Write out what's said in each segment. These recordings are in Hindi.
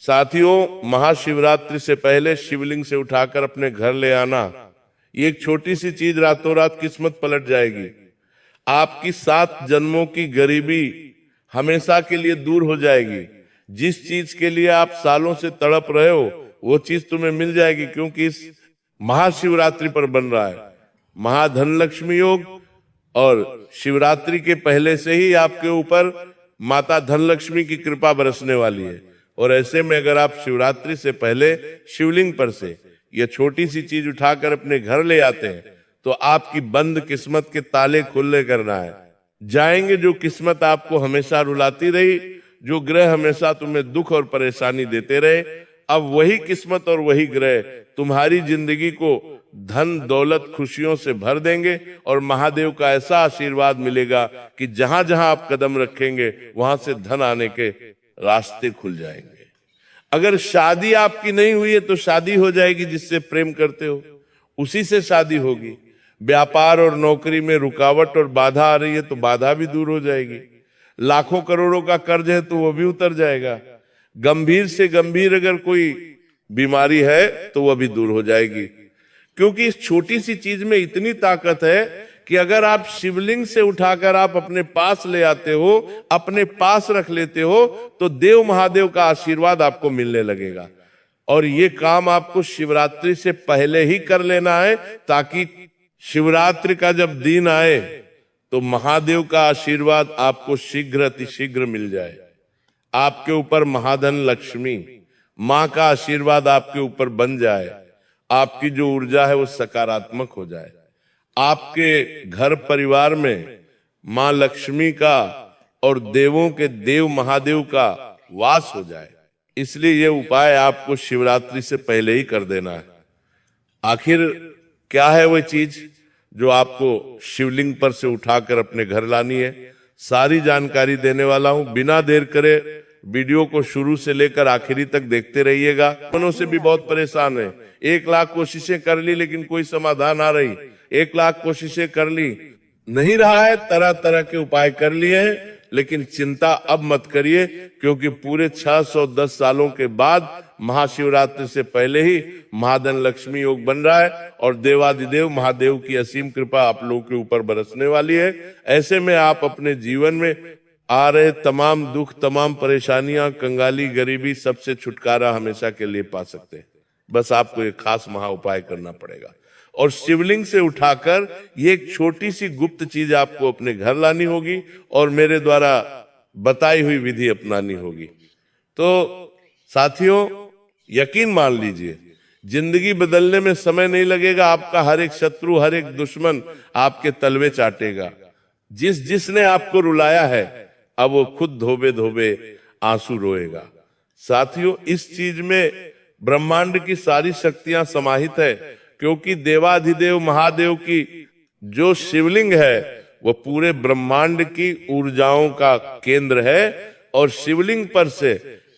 साथियों, महाशिवरात्रि से पहले शिवलिंग से उठाकर अपने घर ले आना, ये एक छोटी सी चीज रातों रात किस्मत पलट जाएगी। आपकी 7 जन्मों की गरीबी हमेशा के लिए दूर हो जाएगी। जिस चीज के लिए आप सालों से तड़प रहे हो वो चीज तुम्हें मिल जाएगी, क्योंकि इस महाशिवरात्रि पर बन रहा है महाधन लक्ष्मी योग। और शिवरात्रि के पहले से ही आपके ऊपर माता धनलक्ष्मी की कृपा बरसने वाली है। और ऐसे में अगर आप शिवरात्रि से पहले शिवलिंग पर से यह छोटी सी चीज उठाकर अपने घर ले आते हैं तो आपकी बंद किस्मत के ताले खुले करना है। जाएंगे जो किस्मत आपको हमेशा रुलाती रही, जो ग्रह हमेशा तुम्हें दुख और परेशानी देते रहे, अब वही किस्मत और वही ग्रह तुम्हारी जिंदगी को धन दौलत खुशियों से भर देंगे। और महादेव का ऐसा आशीर्वाद मिलेगा कि जहां जहां आप कदम रखेंगे वहां से धन आने के रास्ते खुल जाएंगे। अगर शादी आपकी नहीं हुई है तो शादी हो जाएगी, जिससे प्रेम करते हो उसी से शादी होगी। व्यापार और नौकरी में रुकावट और बाधा आ रही है तो बाधा भी दूर हो जाएगी। लाखों करोड़ों का कर्ज है तो वो भी उतर जाएगा। गंभीर से गंभीर अगर कोई बीमारी है तो वह भी दूर हो जाएगी, क्योंकि इस छोटी सी चीज में इतनी ताकत है कि अगर आप शिवलिंग से उठाकर आप अपने पास ले आते हो, अपने पास रख लेते हो, तो देव महादेव का आशीर्वाद आपको मिलने लगेगा। और ये काम आपको शिवरात्रि से पहले ही कर लेना है, ताकि शिवरात्रि का जब दिन आए तो महादेव का आशीर्वाद आपको शीघ्र अतिशीघ्र मिल जाए। आपके ऊपर महाधन लक्ष्मी माँ का आशीर्वाद आपके ऊपर बन जाए। आपकी जो ऊर्जा है वो सकारात्मक हो जाए। आपके घर परिवार में माँ लक्ष्मी का और देवों के देव महादेव का वास हो जाए। इसलिए ये उपाय आपको शिवरात्रि से पहले ही कर देना है। आखिर क्या है वो चीज जो आपको शिवलिंग पर से उठाकर अपने घर लानी है, सारी जानकारी देने वाला हूं। बिना देर करे वीडियो को शुरू से लेकर आखिरी तक देखते रहिएगा। मनों से भी बहुत परेशान है। 1 लाख कोशिशें कर ली लेकिन कोई समाधान आ रही, 1 लाख कोशिशें कर ली नहीं रहा है, तरह तरह के उपाय कर लिए हैं, लेकिन चिंता अब मत करिए, क्योंकि पूरे 610 सालों के बाद महाशिवरात्रि से पहले ही महाधन लक्ष्मी योग बन रहा है और देवादिदेव महादेव की असीम कृपा आप लोगों के ऊपर बरसने वाली है। ऐसे में आप अपने जीवन में आ रहे तमाम दुख, तमाम परेशानियां, कंगाली, गरीबी, सबसे छुटकारा हमेशा के लिए पा सकते हैं। बस आपको एक खास महा उपाय करना पड़ेगा और शिवलिंग से उठाकर ये एक छोटी सी गुप्त चीज आपको अपने घर लानी होगी और मेरे द्वारा बताई हुई विधि अपनानी होगी। तो साथियों, यकीन मान लीजिए, जिंदगी बदलने में समय नहीं लगेगा। आपका हर एक शत्रु, हर एक दुश्मन आपके तलवे चाटेगा। जिसने आपको रुलाया है अब वो खुद धोबे धोबे आंसू रोएगा। साथियों, इस चीज में ब्रह्मांड की सारी शक्तियां समाहित है, क्योंकि देवाधिदेव महादेव की जो शिवलिंग है वो पूरे ब्रह्मांड की ऊर्जाओं का केंद्र है। और शिवलिंग पर से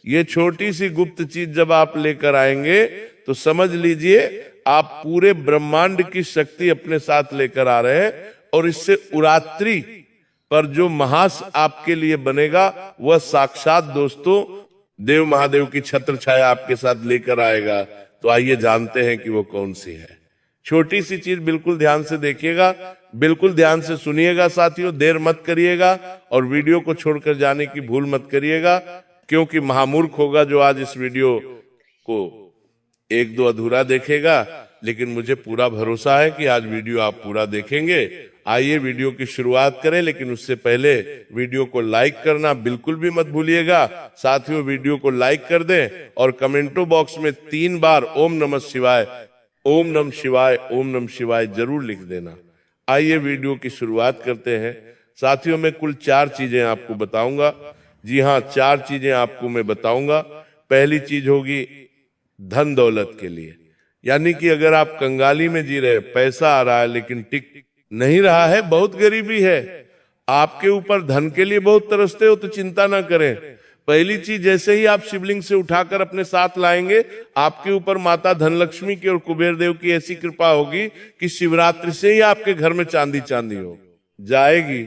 ये छोटी सी गुप्त चीज जब आप लेकर आएंगे तो समझ लीजिए आप पूरे ब्रह्मांड की शक्ति अपने साथ लेकर आ रहे हैं। और इससे उरात्रि पर जो महास आपके लिए बनेगा वह साक्षात दोस्तों देव महादेव की छत्र छाया आपके साथ लेकर आएगा। तो आइए जानते हैं कि वो कौन सी है। छोटी सी चीज बिल्कुल ध्यान से देखिएगा, बिल्कुल ध्यान से सुनिएगा साथियों, देर मत करिएगा और वीडियो को छोड़कर जाने की भूल मत करिएगा, क्योंकि महामूर्ख होगा जो आज इस वीडियो को 1-2 अधूरा देखेगा। लेकिन मुझे पूरा भरोसा है कि आज वीडियो आप पूरा देखेंगे। आइए वीडियो की शुरुआत करें, लेकिन उससे पहले वीडियो को लाइक करना बिल्कुल भी मत भूलिएगा। साथियों, वीडियो को लाइक कर दें और कमेंटो बॉक्स में 3 बार ओम नमः शिवाय, ओम नमः शिवाय, ओम नमः शिवाय जरूर लिख देना। आइए वीडियो की शुरुआत करते हैं। साथियों, मैं कुल 4 चीजें आपको बताऊंगा। जी हाँ, 4 चीजें आपको मैं बताऊंगा। पहली चीज होगी धन दौलत के लिए, यानी कि अगर आप कंगाली में जी रहे, पैसा आ रहा है लेकिन टिक नहीं रहा है, बहुत गरीबी है, आपके ऊपर धन के लिए बहुत तरसते हो, तो चिंता ना करें। पहली चीज, जैसे ही आप शिवलिंग से उठाकर अपने साथ लाएंगे, आपके ऊपर माता धनलक्ष्मी की और कुबेर देव की ऐसी कृपा होगी कि शिवरात्रि से ही आपके घर में चांदी चांदी हो जाएगी।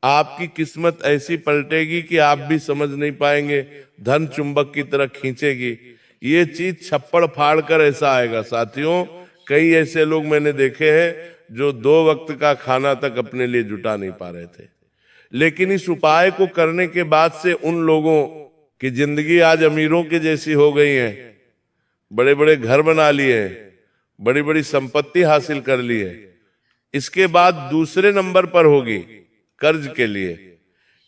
आपकी किस्मत ऐसी पलटेगी कि आप भी समझ नहीं पाएंगे, धन चुंबक की तरह खींचेगी। ये चीज छप्पड़ फाड़ कर ऐसा आएगा साथियों। कई ऐसे लोग मैंने देखे हैं जो 2 वक्त का खाना तक अपने लिए जुटा नहीं पा रहे थे, लेकिन इस उपाय को करने के बाद से उन लोगों की जिंदगी आज अमीरों के जैसी हो गई है। बड़े बड़े घर बना लिए हैं, बड़ी बड़ी संपत्ति हासिल कर ली है। इसके बाद दूसरे नंबर पर होगी कर्ज के लिए,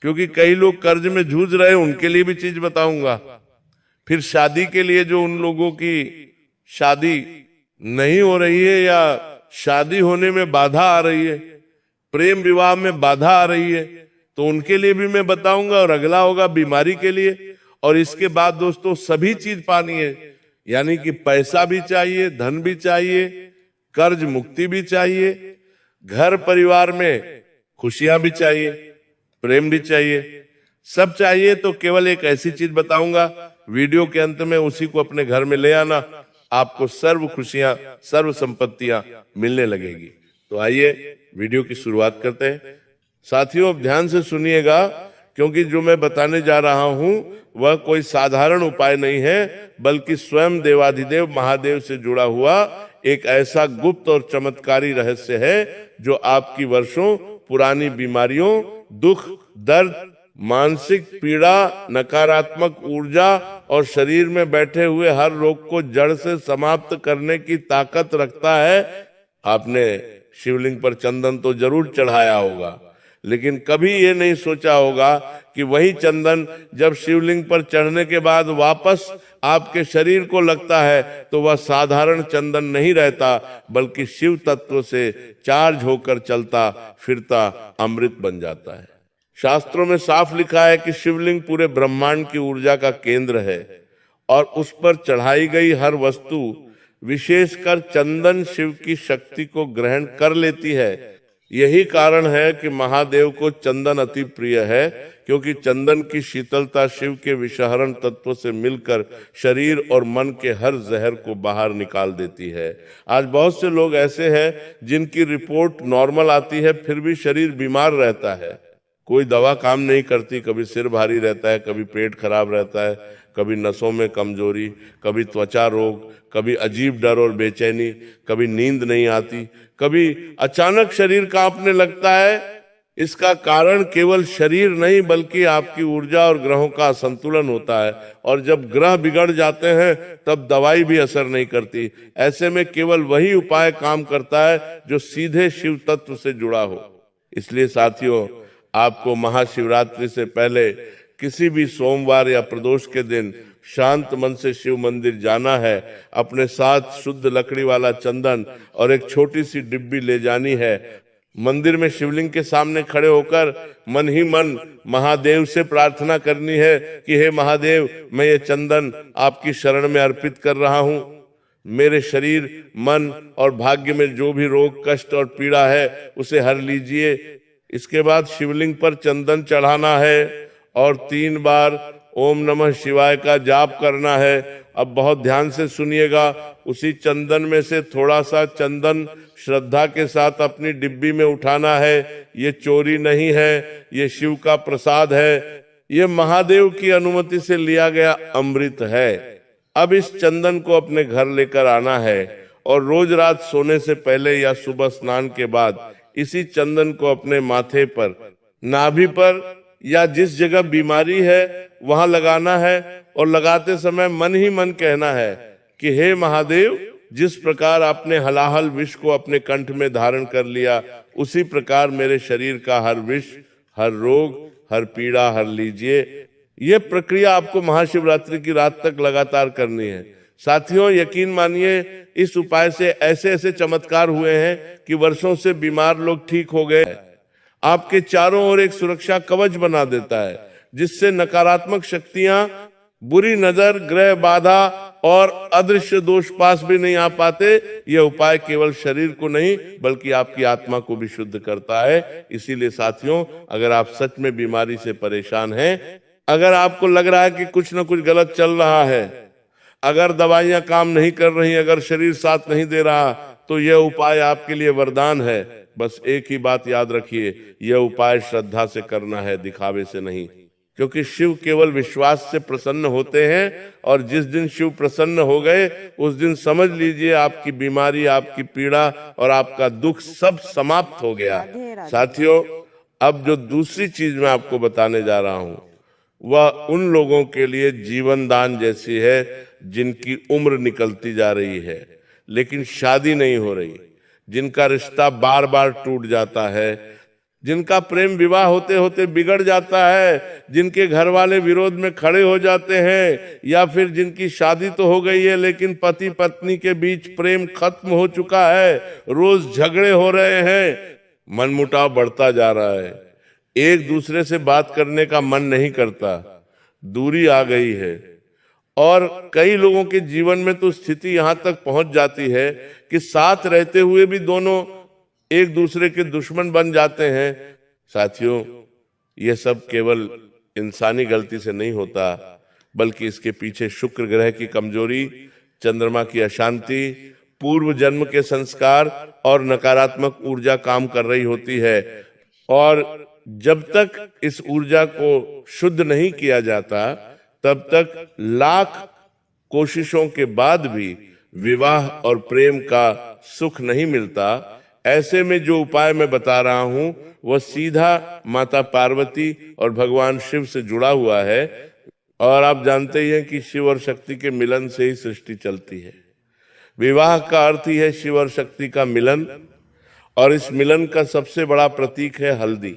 क्योंकि कई लोग कर्ज में जूझ रहे हैं, उनके लिए भी चीज बताऊंगा। फिर शादी के लिए जो उन लोगों की शादी नहीं हो रही है या शादी होने में बाधा आ रही है, प्रेम विवाह में बाधा आ रही है, तो उनके लिए भी मैं बताऊंगा। और अगला होगा बीमारी के लिए। और इसके बाद दोस्तों सभी चीज पानी है, यानी कि पैसा भी चाहिए, धन भी चाहिए, कर्ज मुक्ति भी चाहिए, घर परिवार में खुशियां भी चाहिए, प्रेम भी चाहिए, सब चाहिए। तो केवल एक ऐसी चीज बताऊंगा, वीडियो के अंत में उसी को अपने घर में ले आना, आपको सर्व खुशियां, सर्व संपत्तियां मिलने लगेगी। तो आइए वीडियो की शुरुआत करते हैं। साथियों अब ध्यान से सुनिएगा, क्योंकि जो मैं बताने जा रहा हूं वह कोई साधारण उपाय नहीं है, बल्कि स्वयं देवाधिदेव महादेव से जुड़ा हुआ एक ऐसा गुप्त और चमत्कारी रहस्य है जो आपकी वर्षों पुरानी बीमारियों, दुख, दर्द, मानसिक पीड़ा, नकारात्मक ऊर्जा और शरीर में बैठे हुए हर रोग को जड़ से समाप्त करने की ताकत रखता है। आपने शिवलिंग पर चंदन तो जरूर चढ़ाया होगा, लेकिन कभी ये नहीं सोचा होगा कि वही चंदन जब शिवलिंग पर चढ़ने के बाद वापस आपके शरीर को लगता है तो वह साधारण चंदन नहीं रहता, बल्कि शिव तत्व से चार्ज होकर चलता फिरता अमृत बन जाता है। शास्त्रों में साफ लिखा है कि शिवलिंग पूरे ब्रह्मांड की ऊर्जा का केंद्र है और उस पर चढ़ाई गई हर वस्तु, विशेषकर चंदन, शिव की शक्ति को ग्रहण कर लेती है। यही कारण है कि महादेव को चंदन अति प्रिय है, क्योंकि चंदन की शीतलता शिव के विषहरण तत्व से मिलकर शरीर और मन के हर जहर को बाहर निकाल देती है। आज बहुत से लोग ऐसे हैं जिनकी रिपोर्ट नॉर्मल आती है, फिर भी शरीर बीमार रहता है, कोई दवा काम नहीं करती। कभी सिर भारी रहता है, कभी पेट खराब रहता है, कभी नसों में कमजोरी, कभी त्वचा रोग, कभी अजीब डर और बेचैनी, कभी नींद नहीं आती, कभी अचानक शरीर कांपने लगता है। इसका कारण केवल शरीर नहीं, बल्कि आपकी ऊर्जा और ग्रहों का असंतुलन होता है। और जब ग्रह बिगड़ जाते हैं तब दवाई भी असर नहीं करती। ऐसे में केवल वही उपाय काम करता है जो सीधे शिव तत्व से जुड़ा हो। इसलिए साथियों, आपको महाशिवरात्रि से पहले किसी भी सोमवार या प्रदोष के दिन शांत मन से शिव मंदिर जाना है। अपने साथ शुद्ध लकड़ी वाला चंदन और एक छोटी सी डिब्बी ले जानी है। मंदिर में शिवलिंग के सामने खड़े होकर मन ही मन महादेव से प्रार्थना करनी है कि हे महादेव, मैं ये चंदन आपकी शरण में अर्पित कर रहा हूँ। मेरे शरीर, मन और भाग्य में जो भी रोग, कष्ट और पीड़ा है उसे हर लीजिए। इसके बाद शिवलिंग पर चंदन चढ़ाना है और 3 बार ओम नमः शिवाय का जाप करना है। अब बहुत ध्यान से सुनिएगा, उसी चंदन में से थोड़ा सा चंदन श्रद्धा के साथ अपनी डिब्बी में उठाना है। ये चोरी नहीं है, ये शिव का प्रसाद है, ये महादेव की अनुमति से लिया गया अमृत है। अब इस चंदन को अपने घर लेकर आना है और रोज रात सोने से पहले या सुबह स्नान के बाद इसी चंदन को अपने माथे पर, नाभि पर या जिस जगह बीमारी है वहां लगाना है। और लगाते समय मन ही मन कहना है कि हे महादेव, जिस प्रकार आपने हलाहल विष को अपने कंठ में धारण कर लिया, उसी प्रकार मेरे शरीर का हर विष, हर रोग, हर पीड़ा हर लीजिए। ये प्रक्रिया आपको महाशिवरात्रि की रात तक लगातार करनी है। साथियों, यकीन मानिए, इस उपाय से ऐसे ऐसे चमत्कार हुए हैं कि वर्षों से बीमार लोग ठीक हो गए। आपके चारों ओर एक सुरक्षा कवच बना देता है, जिससे नकारात्मक शक्तियां, बुरी नजर, ग्रह बाधा और अदृश्य दोष पास भी नहीं आ पाते। यह उपाय केवल शरीर को नहीं, बल्कि आपकी आत्मा को भी शुद्ध करता है। इसीलिए साथियों, अगर आप सच में बीमारी से परेशान हैं, अगर आपको लग रहा है कि कुछ न कुछ गलत चल रहा है, अगर दवाइयां काम नहीं कर रही, अगर शरीर साथ नहीं दे रहा, तो यह उपाय आपके लिए वरदान है। बस एक ही बात याद रखिए, यह उपाय श्रद्धा से करना है, दिखावे से नहीं। क्योंकि शिव केवल विश्वास से प्रसन्न होते हैं, और जिस दिन शिव प्रसन्न हो गए उस दिन समझ लीजिए आपकी बीमारी, आपकी पीड़ा और आपका दुख सब समाप्त हो गया। साथियों, अब जो दूसरी चीज मैं आपको बताने जा रहा हूं वह उन लोगों के लिए जीवन दान जैसी है जिनकी उम्र निकलती जा रही है लेकिन शादी नहीं हो रही, जिनका रिश्ता बार बार टूट जाता है, जिनका प्रेम विवाह होते होते बिगड़ जाता है, जिनके घर वाले विरोध में खड़े हो जाते हैं, या फिर जिनकी शादी तो हो गई है लेकिन पति पत्नी के बीच प्रेम खत्म हो चुका है, रोज झगड़े हो रहे हैं, मनमुटाव बढ़ता जा रहा है, एक दूसरे से बात करने का मन नहीं करता, दूरी आ गई है। और कई लोगों के जीवन में तो स्थिति यहां तक पहुंच जाती है कि साथ रहते हुए भी दोनों एक दूसरे के दुश्मन बन जाते हैं। साथियों, यह सब केवल इंसानी गलती से नहीं होता, बल्कि इसके पीछे शुक्र ग्रह की कमजोरी, चंद्रमा की अशांति, पूर्व जन्म के संस्कार और नकारात्मक ऊर्जा काम कर रही होती है। और जब तक इस ऊर्जा को शुद्ध नहीं किया जाता तब तक लाख कोशिशों के बाद भी विवाह और प्रेम का सुख नहीं मिलता। ऐसे में जो उपाय मैं बता रहा हूं वह सीधा माता पार्वती और भगवान शिव से जुड़ा हुआ है। और आप जानते ही हैं कि शिव और शक्ति के मिलन से ही सृष्टि चलती है। विवाह का अर्थ ही है शिव और शक्ति का मिलन, और इस मिलन का सबसे बड़ा प्रतीक है हल्दी।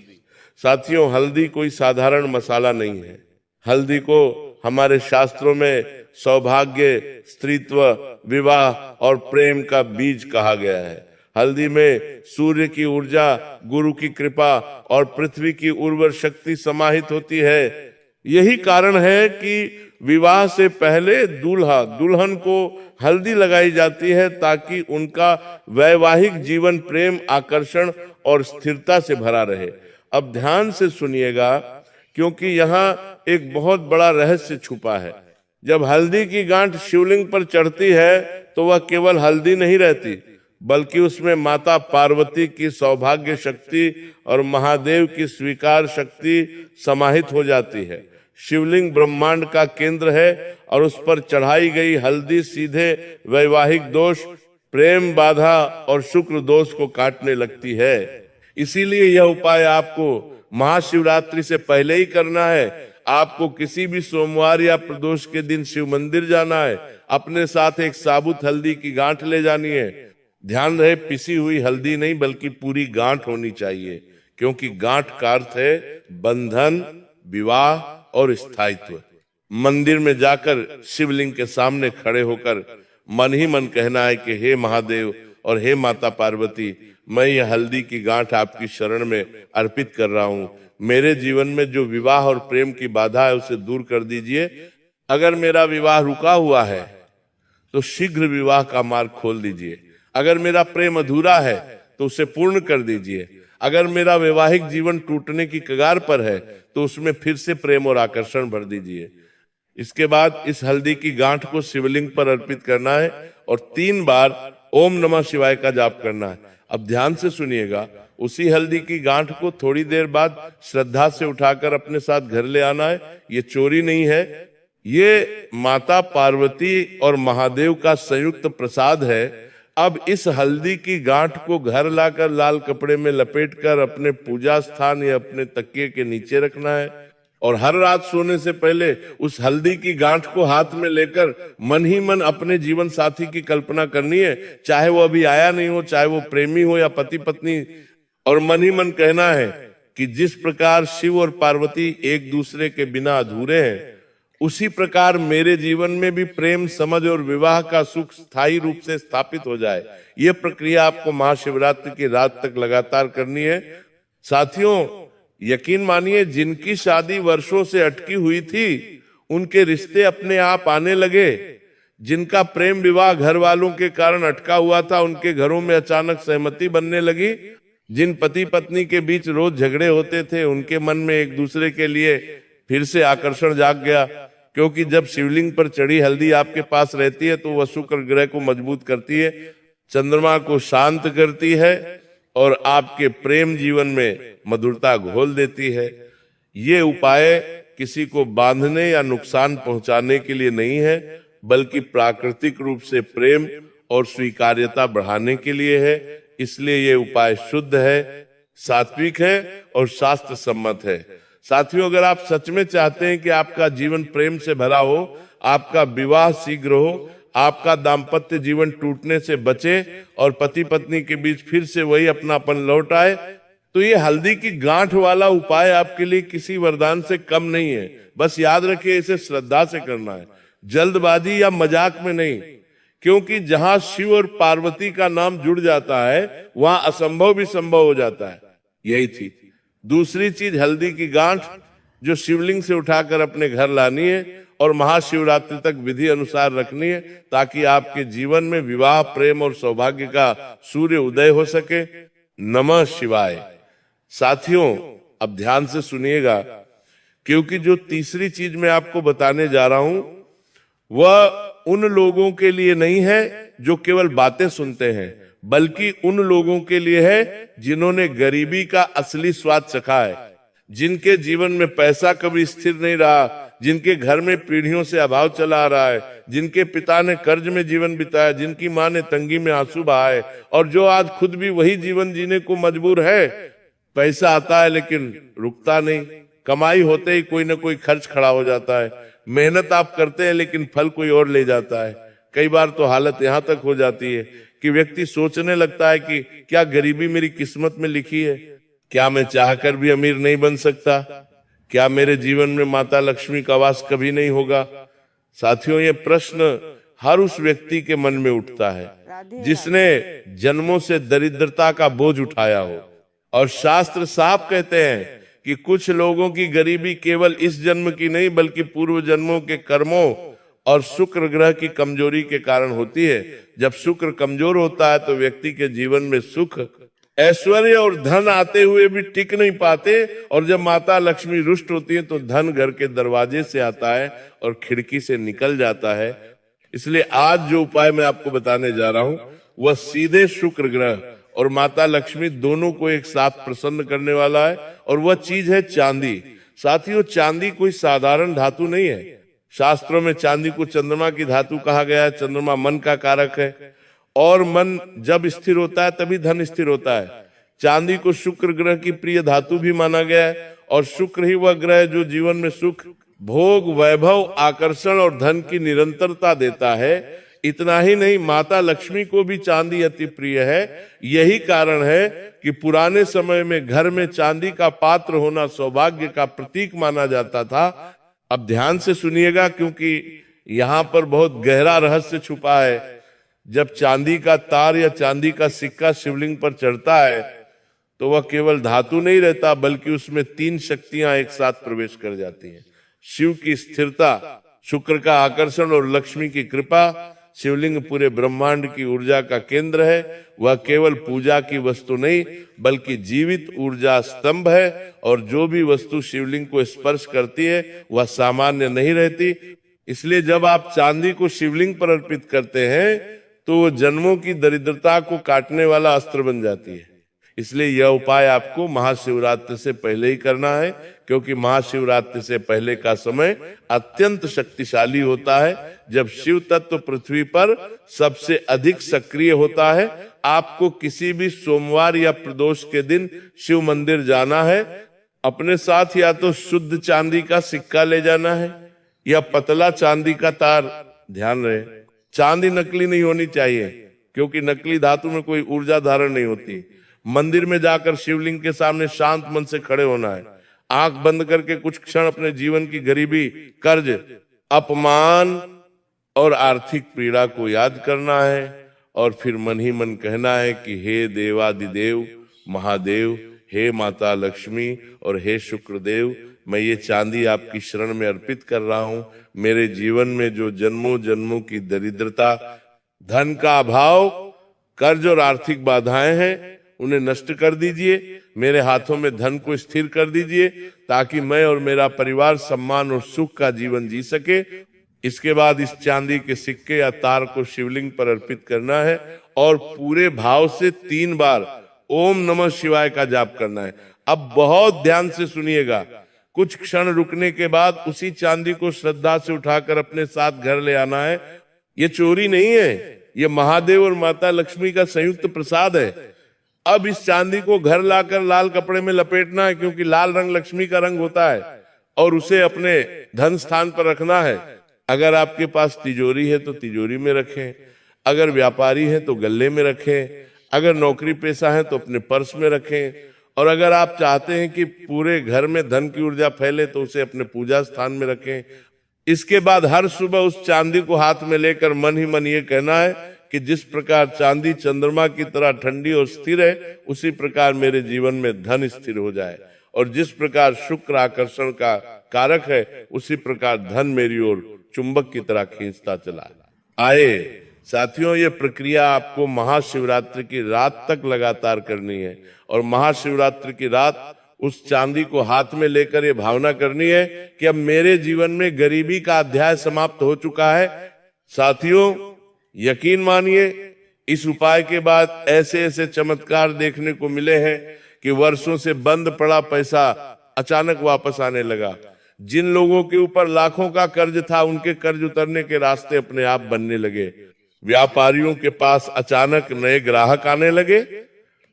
साथियों, हल्दी कोई साधारण मसाला नहीं है। हल्दी को हमारे शास्त्रों में सौभाग्य, स्त्रीत्व, विवाह और प्रेम का बीज कहा गया है। हल्दी में सूर्य की ऊर्जा, गुरु की कृपा और पृथ्वी की उर्वर शक्ति समाहित होती है। यही कारण है कि विवाह से पहले दूल्हा दुल्हन को हल्दी लगाई जाती है ताकि उनका वैवाहिक जीवन प्रेम, आकर्षण और स्थिरता से भरा रहे। अब ध्यान से सुनिएगा, क्योंकि यहाँ एक बहुत बड़ा रहस्य छुपा है। जब हल्दी की गांठ शिवलिंग पर चढ़ती है तो वह केवल हल्दी नहीं रहती, बल्कि उसमें माता पार्वती की सौभाग्य शक्ति और महादेव की स्वीकार शक्ति समाहित हो जाती है। शिवलिंग ब्रह्मांड का केंद्र है और उस पर चढ़ाई गई हल्दी सीधे वैवाहिक दोष, प्रेम बाधा और शुक्र दोष को काटने लगती है। इसीलिए यह उपाय आपको महाशिवरात्रि से पहले ही करना है। आपको किसी भी सोमवार या प्रदोष के दिन शिव मंदिर जाना है। अपने साथ एक साबुत हल्दी की गांठ ले जानी है। ध्यान रहे, पिसी हुई हल्दी नहीं बल्कि पूरी गांठ होनी चाहिए, क्योंकि गांठ का अर्थ है बंधन, विवाह और स्थायित्व। मंदिर में जाकर शिवलिंग के सामने खड़े होकर मन ही मन कहना है कि हे महादेव और हे माता पार्वती, मैं यह हल्दी की गांठ आपकी शरण में अर्पित कर रहा हूँ। मेरे जीवन में जो विवाह और प्रेम की बाधा है उसे दूर कर दीजिए। अगर मेरा विवाह रुका हुआ है तो शीघ्र विवाह का मार्ग खोल दीजिए। अगर मेरा प्रेम अधूरा है तो उसे पूर्ण कर दीजिए। अगर मेरा वैवाहिक जीवन टूटने की कगार पर है तो उसमें फिर से प्रेम और आकर्षण भर दीजिए। इसके बाद इस हल्दी की गांठ को शिवलिंग पर अर्पित करना है और 3 बार ओम नमः शिवाय का जाप करना है। अब ध्यान से सुनिएगा, उसी हल्दी की गांठ को थोड़ी देर बाद श्रद्धा से उठाकर अपने साथ घर ले आना है। ये चोरी नहीं है, ये माता पार्वती और महादेव का संयुक्त प्रसाद है। अब इस हल्दी की गांठ को घर लाकर लाल कपड़े में लपेटकर अपने पूजा स्थान या अपने तकिए के नीचे रखना है और हर रात सोने से पहले उस हल्दी की गांठ को हाथ में लेकर मन ही मन अपने जीवन साथी की कल्पना करनी है, चाहे वो अभी आया नहीं हो, चाहे वो प्रेमी हो या पति पत्नी, और मन ही मन कहना है कि जिस प्रकार शिव और पार्वती एक दूसरे के बिना अधूरे हैं, उसी प्रकार मेरे जीवन में भी प्रेम, समझ और विवाह का सुख स्थायी रूप से स्थापित हो जाए। ये प्रक्रिया आपको महाशिवरात्रि की रात तक लगातार करनी है। साथियों, यकीन मानिए, जिनकी शादी वर्षों से अटकी हुई थी उनके रिश्ते अपने आप आने लगे। जिनका प्रेम विवाह घर वालों के कारण अटका हुआ था, उनके घरों में अचानक सहमति बनने लगी। जिन पति पत्नी के बीच रोज झगड़े होते थे, उनके मन में एक दूसरे के लिए फिर से आकर्षण जाग गया, क्योंकि जब शिवलिंग पर चढ़ी हल्दी आपके पास रहती है तो वह शुक्र ग्रह को मजबूत करती है। चंद्रमा को शांत करती है और आपके प्रेम जीवन में मधुरता घोल देती है। ये उपाय किसी को बांधने या नुकसान पहुंचाने के लिए नहीं है, बल्कि प्राकृतिक रूप से प्रेम और स्वीकार्यता बढ़ाने के लिए है। इसलिए ये उपाय शुद्ध है, सात्विक है और शास्त्र सम्मत है। साथियों, अगर आप सच में चाहते हैं कि आपका जीवन प्रेम से भरा हो, आपका विवाह शीघ्र हो, आपका दाम्पत्य जीवन टूटने से बचे और पति पत्नी के बीच फिर से वही अपनापन लौट आए, तो ये हल्दी की गांठ वाला उपाय आपके लिए किसी वरदान से कम नहीं है। बस याद रखिए, इसे श्रद्धा से करना है, जल्दबाजी या मजाक में नहीं। क्योंकि जहां शिव और पार्वती का नाम जुड़ जाता है, वहां असंभव भी संभव हो जाता है। यही थी। दूसरी चीज, हल्दी की गांठ जो शिवलिंग से उठाकर अपने घर लानी है और महाशिवरात्रि तक विधि अनुसार रखनी है, ताकि आपके जीवन में विवाह, प्रेम और सौभाग्य का सूर्य उदय हो सके। नमः शिवाय। साथियों, अब ध्यान से सुनिएगा, क्योंकि जो तीसरी चीज मैं आपको बताने जा रहा हूं वह उन लोगों के लिए नहीं है जो केवल बातें सुनते हैं, बल्कि उन लोगों के लिए है जिन्होंने गरीबी का असली स्वाद चखा है, जिनके जीवन में पैसा कभी स्थिर नहीं रहा, जिनके घर में पीढ़ियों से अभाव चला आ रहा है, जिनके पिता ने कर्ज में जीवन बिताया, जिनकी मां ने तंगी में आंसू बहाए, और जो आज खुद भी वही जीवन जीने को मजबूर है। पैसा आता है लेकिन रुकता नहीं, कमाई होते ही कोई ना कोई खर्च खड़ा हो जाता है, मेहनत आप करते हैं लेकिन फल कोई और ले जाता है। कई बार तो हालत यहां तक हो जाती है कि व्यक्ति सोचने लगता है कि क्या गरीबी मेरी किस्मत में लिखी है? क्या मैं चाहकर भी अमीर नहीं बन सकता? क्या मेरे जीवन में माता लक्ष्मी का वास कभी नहीं होगा? साथियों, ये प्रश्न हर उस व्यक्ति के मन में उठता है जिसने जन्मों से दरिद्रता का बोझ उठाया हो। और शास्त्र साफ कहते हैं कि कुछ लोगों की गरीबी केवल इस जन्म की नहीं, बल्कि पूर्व जन्मों के कर्मों और शुक्र ग्रह की कमजोरी के कारण होती है। जब शुक्र कमजोर होता है तो व्यक्ति के जीवन में सुख, ऐश्वर्य और धन आते हुए भी टिक नहीं पाते, और जब माता लक्ष्मी रुष्ट होती है तो धन घर के दरवाजे से आता है और खिड़की से निकल जाता है। इसलिए आज जो उपाय मैं आपको बताने जा रहा हूं वह सीधे शुक्र ग्रह और माता लक्ष्मी दोनों को एक साथ प्रसन्न करने वाला है, और वह चीज है चांदी। साथियों, चांदी कोई साधारण धातु नहीं है। शास्त्रों में चांदी को चंद्रमा की धातु कहा गया है। चंद्रमा मन का कारक है, और मन जब स्थिर होता है तभी धन स्थिर होता है। चांदी को शुक्र ग्रह की प्रिय धातु भी माना गया है, और शुक्र ही वह ग्रह है जो जीवन में सुख, भोग, वैभव, आकर्षण और धन की निरंतरता देता है। इतना ही नहीं, माता लक्ष्मी को भी चांदी अति प्रिय है। यही कारण है कि पुराने समय में घर में चांदी का पात्र होना सौभाग्य का प्रतीक माना जाता था। अब ध्यान से सुनिएगा, क्योंकि यहाँ पर बहुत गहरा रहस्य छुपा है। जब चांदी का तार या चांदी का सिक्का शिवलिंग पर चढ़ता है तो वह केवल धातु नहीं रहता, बल्कि उसमें 3 शक्तियां एक साथ प्रवेश कर जाती हैं। शिव की स्थिरता, शुक्र का आकर्षण और लक्ष्मी की कृपा। शिवलिंग पूरे ब्रह्मांड की ऊर्जा का केंद्र है। वह केवल पूजा की वस्तु नहीं, बल्कि जीवित ऊर्जा स्तंभ है, और जो भी वस्तु शिवलिंग को स्पर्श करती है वह सामान्य नहीं रहती। इसलिए जब आप चांदी को शिवलिंग पर अर्पित करते हैं तो वो जन्मों की दरिद्रता को काटने वाला अस्त्र बन जाती है। इसलिए यह उपाय आपको महाशिवरात्रि से पहले ही करना है, क्योंकि महाशिवरात्रि से पहले का समय अत्यंत शक्तिशाली होता है, जब शिव तत्व पृथ्वी पर सबसे अधिक सक्रिय होता है। आपको किसी भी सोमवार या प्रदोष के दिन शिव मंदिर जाना है। अपने साथ या तो शुद्ध चांदी का सिक्का ले जाना है या पतला चांदी का तार। ध्यान रहे, चांदी नकली नहीं होनी चाहिए, क्योंकि नकली धातु में कोई ऊर्जा धारण नहीं होती। मंदिर में जाकर शिवलिंग के सामने शांत मन से खड़े होना है। आंख बंद करके कुछ क्षण अपने जीवन की गरीबी, कर्ज, अपमान और आर्थिक पीड़ा को याद करना है, और फिर मन ही मन कहना है कि हे देवादिदेव महादेव, हे माता लक्ष्मी और हे शुक्रदेव, मैं ये चांदी आपकी शरण में अर्पित कर रहा हूँ। मेरे जीवन में जो जन्मों जन्मों की दरिद्रता, धन का अभाव, कर्ज और आर्थिक बाधाएं हैं, उन्हें नष्ट कर दीजिए। मेरे हाथों में धन को स्थिर कर दीजिए, ताकि मैं और मेरा परिवार सम्मान और सुख का जीवन जी सके। इसके बाद इस चांदी के सिक्के या तार को शिवलिंग पर अर्पित करना है और पूरे भाव से 3 बार ओम नमः शिवाय का जाप करना है। अब बहुत ध्यान से सुनिएगा। कुछ क्षण रुकने के बाद उसी चांदी को श्रद्धा से उठाकर अपने साथ घर ले आना है। ये चोरी नहीं है, ये महादेव और माता लक्ष्मी का संयुक्त प्रसाद है। अब इस चांदी को घर लाकर लाल कपड़े में लपेटना है, क्योंकि लाल रंग लक्ष्मी का रंग होता है, और उसे अपने धन स्थान पर रखना है। अगर आपके पास तिजोरी है तो तिजोरी में रखें, अगर व्यापारी है तो गल्ले में रखें, अगर नौकरी पेशा है तो अपने पर्स में रखें, और अगर आप चाहते हैं कि पूरे घर में धन की ऊर्जा फैले तो उसे अपने पूजा स्थान में रखें। इसके बाद हर सुबह उस चांदी को हाथ में लेकर मन ही मन ये कहना है कि जिस प्रकार चांदी चंद्रमा की तरह ठंडी और स्थिर है, उसी प्रकार मेरे जीवन में धन स्थिर हो जाए, और जिस प्रकार शुक्र आकर्षण का कारक है, उसी प्रकार धन मेरी ओर चुंबक की तरह खींचता चला आए। साथियों, ये प्रक्रिया आपको महाशिवरात्रि की रात तक लगातार करनी है, और महाशिवरात्रि की रात उस चांदी को हाथ में लेकर ये भावना करनी है कि अब मेरे जीवन में गरीबी का अध्याय समाप्त हो चुका है। साथियों, यकीन मानिए, इस उपाय के बाद ऐसे ऐसे चमत्कार देखने को मिले हैं कि वर्षों से बंद पड़ा पैसा अचानक वापस आने लगा। जिन लोगों के ऊपर लाखों का कर्ज था, उनके कर्ज उतरने के रास्ते अपने आप बनने लगे। व्यापारियों के पास अचानक नए ग्राहक आने लगे।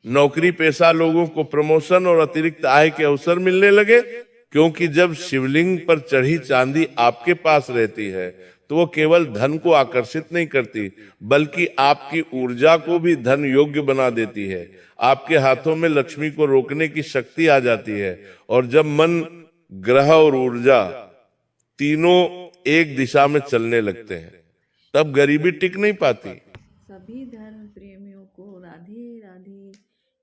नौकरी पेशा लोगों को प्रमोशन और अतिरिक्त आय के अवसर मिलने लगे, क्योंकि जब शिवलिंग पर चढ़ी चांदी आपके पास रहती है तो वो केवल धन को आकर्षित नहीं करती, बल्कि आपकी ऊर्जा को भी धन योग्य बना देती है। आपके हाथों में लक्ष्मी को रोकने की शक्ति आ जाती है, और जब मन, ग्रह और ऊर्जा तीनों एक दिशा में चलने लगते हैं, तब गरीबी टिक नहीं पाती। सभी धर्म प्रेमियों को राधे राधे।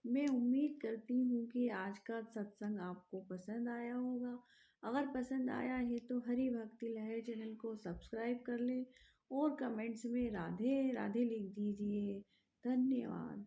मैं उम्मीद करती हूँ कि आज का सत्संग आपको पसंद आया होगा। अगर पसंद आया है तो हरि भक्ति लहर चैनल को सब्सक्राइब कर लें और कमेंट्स में राधे राधे लिख दीजिए। धन्यवाद।